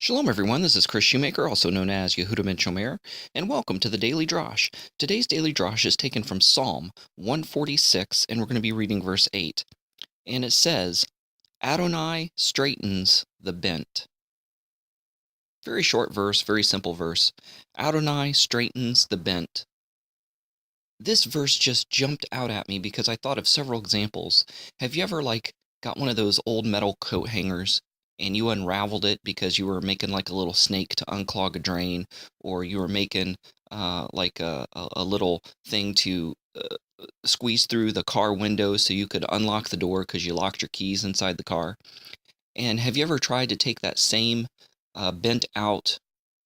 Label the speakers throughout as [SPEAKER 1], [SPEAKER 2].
[SPEAKER 1] Shalom everyone, this is Chris Shoemaker, also known as Yehuda Ben Shomer, and welcome to the Daily Drosh. Today's Daily Drosh is taken from Psalm 146, and we're going to be reading verse 8. And it says, Adonai straightens the bent. Very short verse, very simple verse. Adonai straightens the bent. This verse just jumped out at me because I thought of several examples. Have you ever, got one of those old metal coat hangers and you unraveled it because you were making like a little snake to unclog a drain, or you were making a little thing to squeeze through the car window so you could unlock the door because you locked your keys inside the car? And have you ever tried to take that same bent out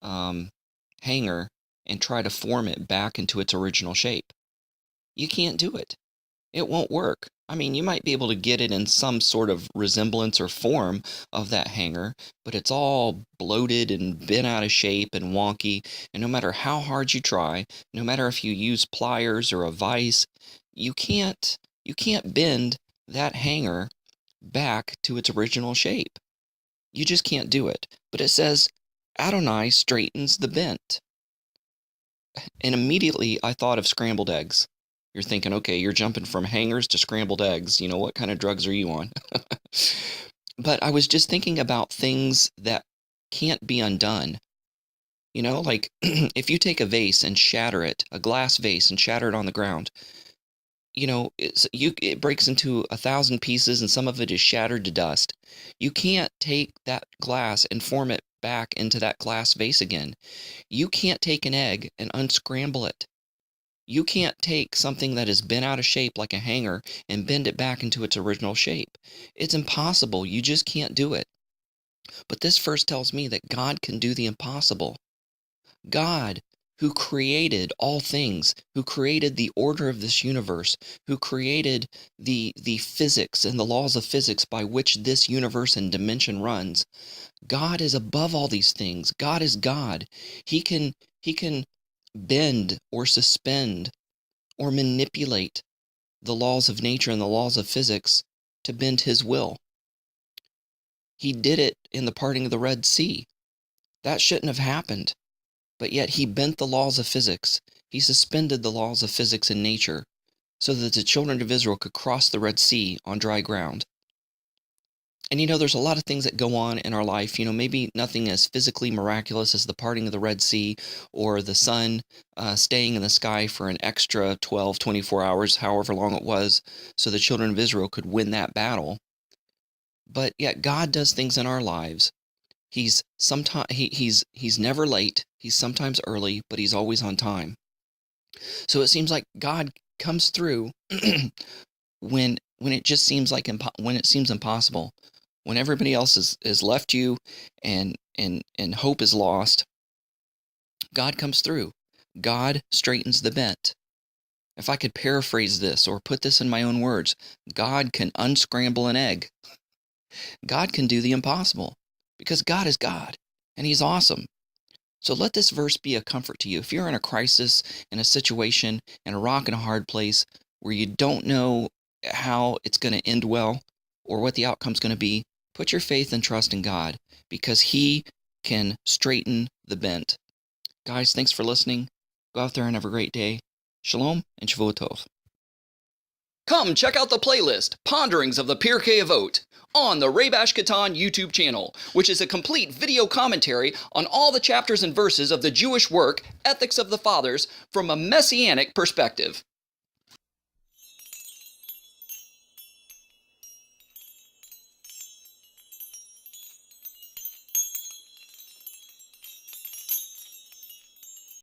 [SPEAKER 1] hanger and try to form it back into its original shape? You can't do it. It won't work. I mean, you might be able to get it in some sort of resemblance or form of that hanger, but it's all bloated and bent out of shape and wonky. And no matter how hard you try, no matter if you use pliers or a vise, you can't bend that hanger back to its original shape. You just can't do it. But it says, Adonai straightens the bent. And immediately I thought of scrambled eggs. You're thinking, okay, you're jumping from hangers to scrambled eggs. What kind of drugs are you on? But I was just thinking about things that can't be undone. Like if you take a vase and shatter it, a glass vase, and shatter it on the ground, it breaks into 1,000 pieces and some of it is shattered to dust. You can't take that glass and form it back into that glass vase again. You can't take an egg and unscramble it. You can't take something that has been out of shape like a hanger and bend it back into its original shape. It's impossible. You just can't do it. But this verse tells me that God can do the impossible. God, who created all things, who created the order of this universe, who created the physics and the laws of physics by which this universe and dimension runs, God is above all these things. God is God. He can bend or suspend or manipulate the laws of nature and the laws of physics to bend his will. He did it in the parting of the Red Sea. That shouldn't have happened, but yet he bent the laws of physics. He suspended the laws of physics and nature so that the children of Israel could cross the Red Sea on dry ground. And there's a lot of things that go on in our life, maybe nothing as physically miraculous as the parting of the Red Sea or the sun staying in the sky for an extra 12, 24 hours, however long it was, so the children of Israel could win that battle. But yet God does things in our lives. He's never late. He's sometimes early, but he's always on time. So it seems like God comes through when it just seems like when it seems impossible. When everybody else has left you and hope is lost, God comes through. God straightens the bent. If I could paraphrase this or put this in my own words, God can unscramble an egg. God can do the impossible because God is God and he's awesome. So let this verse be a comfort to you. If you're in a crisis, in a situation, in a rock and a hard place where you don't know how it's going to end well or what the outcome's going to be, put your faith and trust in God because he can straighten the bent. Guys, thanks for listening. Go out there and have a great day. Shalom and Shavua Tov. Come check out the playlist, Ponderings of the Pirkei Avot, on the Rebash Katan YouTube channel, which is a complete video commentary on all the chapters and verses of the Jewish work, Ethics of the Fathers, from a Messianic perspective.